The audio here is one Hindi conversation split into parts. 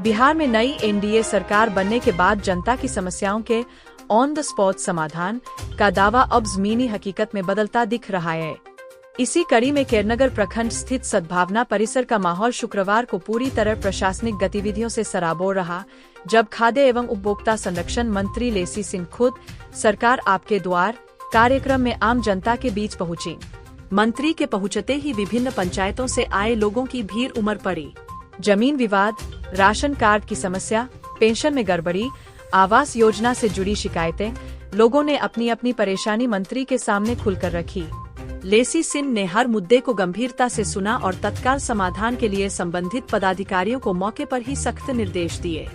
बिहार में नई एनडीए सरकार बनने के बाद जनता की समस्याओं के ऑन द स्पॉट समाधान का दावा अब ज़मीनी हकीकत में बदलता दिख रहा है। इसी कड़ी में केरनगर प्रखंड स्थित सद्भावना परिसर का माहौल शुक्रवार को पूरी तरह प्रशासनिक गतिविधियों से सराबोर रहा, जब खाद्य एवं उपभोक्ता संरक्षण मंत्री लेसी सिंह खुद सरकार आपके द्वार कार्यक्रम में आम जनता के बीच पहुंची। मंत्री के पहुंचते ही विभिन्न पंचायतों से आए लोगों की भीड़ उमड़ पड़ी। जमीन विवाद, राशन कार्ड की समस्या, पेंशन में गड़बड़ी, आवास योजना से जुड़ी शिकायतें, लोगों ने अपनी अपनी परेशानी मंत्री के सामने खुलकर रखी। लेसी सिंह ने हर मुद्दे को गंभीरता से सुना और तत्काल समाधान के लिए संबंधित पदाधिकारियों को मौके पर ही सख्त निर्देश दिए।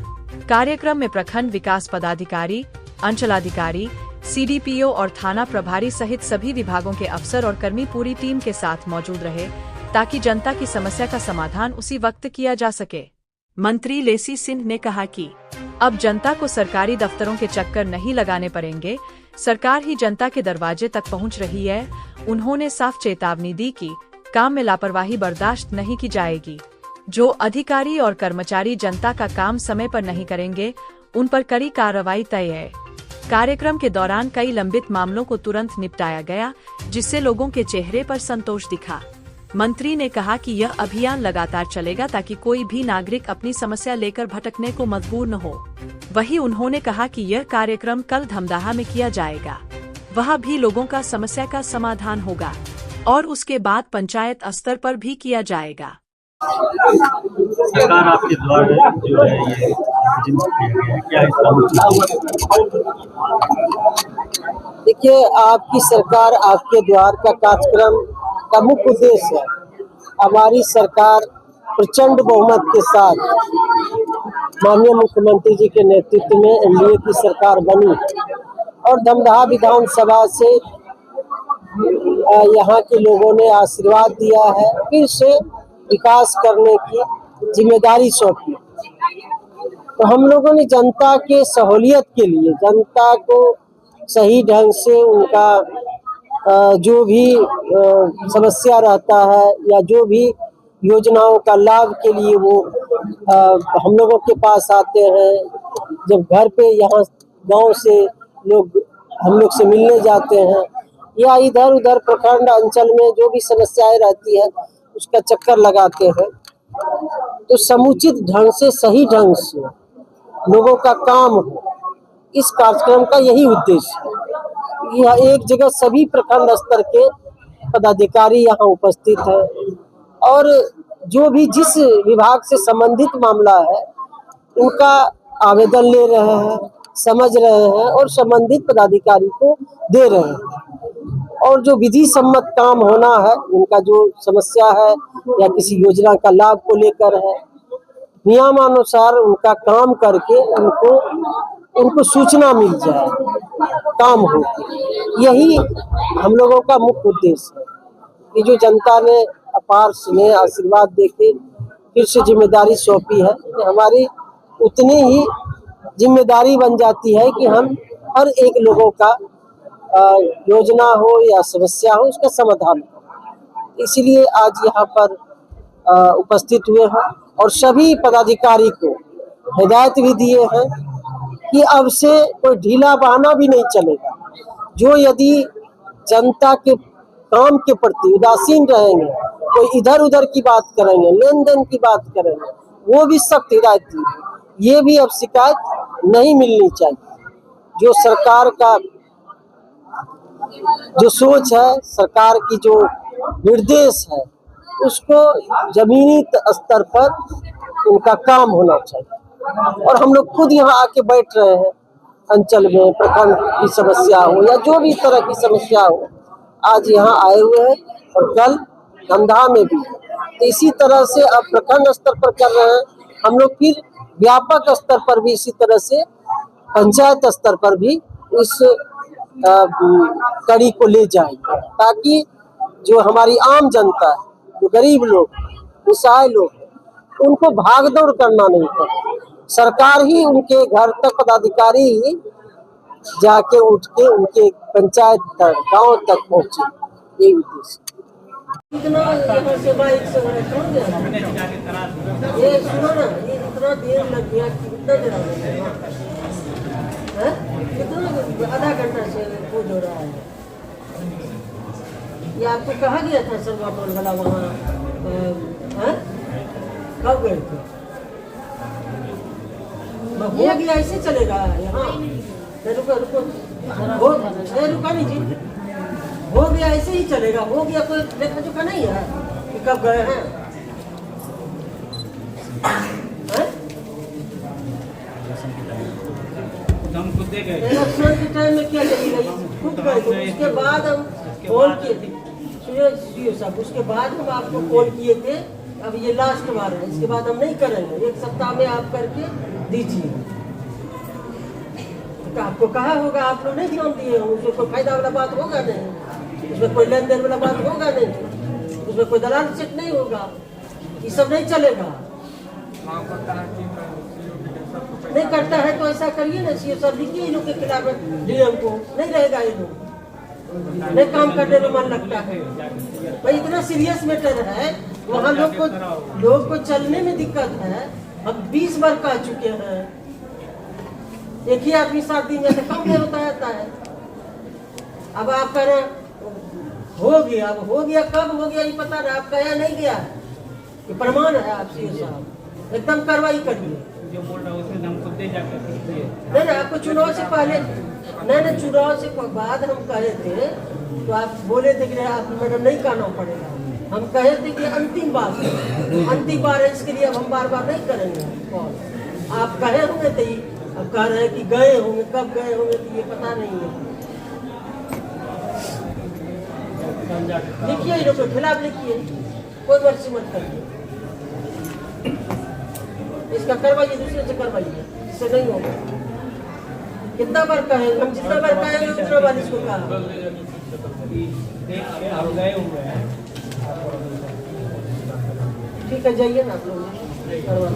कार्यक्रम में प्रखंड विकास पदाधिकारी, अंचलाधिकारी, सीडीपीओ और थाना प्रभारी सहित सभी विभागों के अफसर और कर्मी पूरी टीम के साथ मौजूद रहे, ताकि जनता की समस्या का समाधान उसी वक्त किया जा सके। मंत्री लेसी सिंह ने कहा कि अब जनता को सरकारी दफ्तरों के चक्कर नहीं लगाने पड़ेंगे, सरकार ही जनता के दरवाजे तक पहुंच रही है। उन्होंने साफ चेतावनी दी कि काम में लापरवाही बर्दाश्त नहीं की जाएगी। जो अधिकारी और कर्मचारी जनता का काम समय पर नहीं करेंगे, उन पर कड़ी कार्रवाई तय है। कार्यक्रम के दौरान कई लंबित मामलों को तुरंत निपटाया गया, जिससे लोगों के चेहरे पर संतोष दिखा। मंत्री ने कहा कि यह अभियान लगातार चलेगा ताकि कोई भी नागरिक अपनी समस्या लेकर भटकने को मजबूर न हो। वहीं उन्होंने कहा कि यह कार्यक्रम कल धमदाहा में किया जाएगा, वहां भी लोगों का समस्या का समाधान होगा और उसके बाद पंचायत स्तर पर भी किया जाएगा। सरकार आपके द्वार जो है ये क्या देखिए, आपकी सरकार आपके द्वार का कार्यक्रम का मुख्य उद्देश्य है। हमारी सरकार प्रचंड बहुमत के साथ माननीय मुख्यमंत्री जी के नेतृत्व में एनडीए की सरकार बनी और धमदाहा विधानसभा से यहाँ के लोगों ने आशीर्वाद दिया है, फिर से विकास करने की जिम्मेदारी सौंपी। तो हम लोगों ने जनता के सहूलियत के लिए, जनता को सही ढंग से उनका जो भी समस्या रहता है या जो भी योजनाओं का लाभ के लिए वो हम लोगों के पास आते हैं, जब घर पे यहाँ गांव से लोग हम लोग से मिलने जाते हैं या इधर उधर प्रखंड अंचल में जो भी समस्याएं रहती है उसका चक्कर लगाते हैं, तो समुचित ढंग से सही ढंग से लोगों का काम हो, इस कार्यक्रम का यही उद्देश्य है। यह एक जगह सभी प्रखंड स्तर के पदाधिकारी यहाँ उपस्थित हैं और जो भी जिस विभाग से संबंधित मामला है उनका आवेदन ले रहे हैं, समझ रहे हैं और संबंधित पदाधिकारी को दे रहे हैं। और जो विधि सम्मत काम होना है, उनका जो समस्या है या किसी योजना का लाभ को लेकर है, नियमानुसार उनका काम करके उनको सूचना मिल जाए, काम हो। यही हम लोगों का मुख्य उद्देश्य है कि जो जनता ने अपार स्नेह आशीर्वाद देके फिर से जिम्मेदारी सौंपी है, हमारी उतनी ही जिम्मेदारी बन जाती है कि हम हर एक लोगों का योजना हो या समस्या हो उसका समाधान हो। इसलिए आज यहाँ पर उपस्थित हुए हैं और सभी पदाधिकारी को हिदायत भी दिए हैं कि अब से कोई ढीला बहाना भी नहीं चलेगा। जो यदि जनता के काम के प्रति उदासीन रहेंगे, कोई इधर उधर की बात करेंगे, लेन देन की बात करेंगे, वो भी सख्त हिदायत दी। ये भी अब शिकायत नहीं मिलनी चाहिए। जो सरकार का जो सोच है, सरकार की जो निर्देश है, उसको जमीनी स्तर पर उनका काम होना चाहिए। और हम लोग खुद यहाँ आके बैठ रहे हैं, अंचल में प्रखंड की समस्या हो या जो भी तरह की समस्या हो, आज यहाँ आए हुए हैं और कल धमदाहा में भी। तो इसी तरह से अब प्रखंड स्तर पर कर रहे हैं हम लोग, फिर व्यापक स्तर पर भी इसी तरह से पंचायत स्तर पर भी इस कड़ी को ले जाएंगे, ताकि जो हमारी आम जनता है, जो गरीब लोग, निस्सहाय लोग, उनको भागदौड़ करना नहीं पड़े। सरकार ही उनके घर तक, पदाधिकारी ही जाके उठ के उनके पंचायत तक, गांव तक पहुंचे, यही उद्देश्य। इतना यहाँ से बाइक से कौन गया? ये सुनो ना, ये इतना देर लग गया, कितना देर हो गया? हैं? कितना आधा घंटा से खोज हो रहा है। ये आपको कहा गया था सरवा टोल वाला वहाँ हैं? कब गए थे? हो गया ऐसे चलेगा यहाँ? रुको रुको, रुका नहीं जी, हो गया ऐसे ही चलेगा? हो गया कोई लेखा जोखा नहीं है कि कब गए हैं? इलेक्शन के टाइम में क्या चली गई? खुद गए थे, उसके बाद हम कॉल किए थे साहब, उसके बाद हम आपको कॉल किए थे। अब ये लास्ट बार है, इसके बाद हम नहीं करेंगे, 1 सप्ताह में आप करके दीजिए। तो आपको कहा होगा, आप लोग नहीं ध्यान दिए, उसमें कोई फायदा वाला बात होगा नहीं, उसमें कोई लेन देन वाला बात होगा नहीं, उसमें कोई दलाल चेक नहीं होगा, ये सब नहीं चलेगा। नहीं करता है तो ऐसा करिए ना, सीओ साहब लिखिए इन लोग के खिलाफ डीएम को, नहीं रहेगा ये लोग, नहीं काम करने में मन लगता है भाई। इतना सीरियस मैटर है, वहाँ लोग को चलने में दिक्कत है। हम 20 बार कह चुके हैं, एक ही आदमी 7 दिन में से कम नहीं होता है। अब आप कह रहे हो गया, अब हो गया, कब हो गया ये पता नहीं, आप गया नहीं गया, ये प्रमाण है। आप सीओ साहब एकदम कार्रवाई करिए। जो बोल रहा है उसमें हम खुद दे जाकर नहीं, आपको चुनाव से पहले नहीं, चुनाव से बाद हम कहे थे तो आप बोले थे कि आप मैडम नहीं कहना पड़ेगा। हम कहे थे कि अंतिम बार है, इसके लिए अब हम बार बार नहीं करेंगे कॉल। आप कहे होंगे तो अब कह रहे हैं कि गए होंगे, कब गए होंगे तो ये पता नहीं है। लिखिए इन लोगों के खिलाफ, लिखिए, कोई मर्जी मत करिए, इसका करवाइए, दूसरे से करवाइए, इससे नहीं होगा। कितना बार कहेंगे हम, जितना बार कहेंगे उतना बार इसको कहा। ठीक है, जाइए ना आप लोग करवा।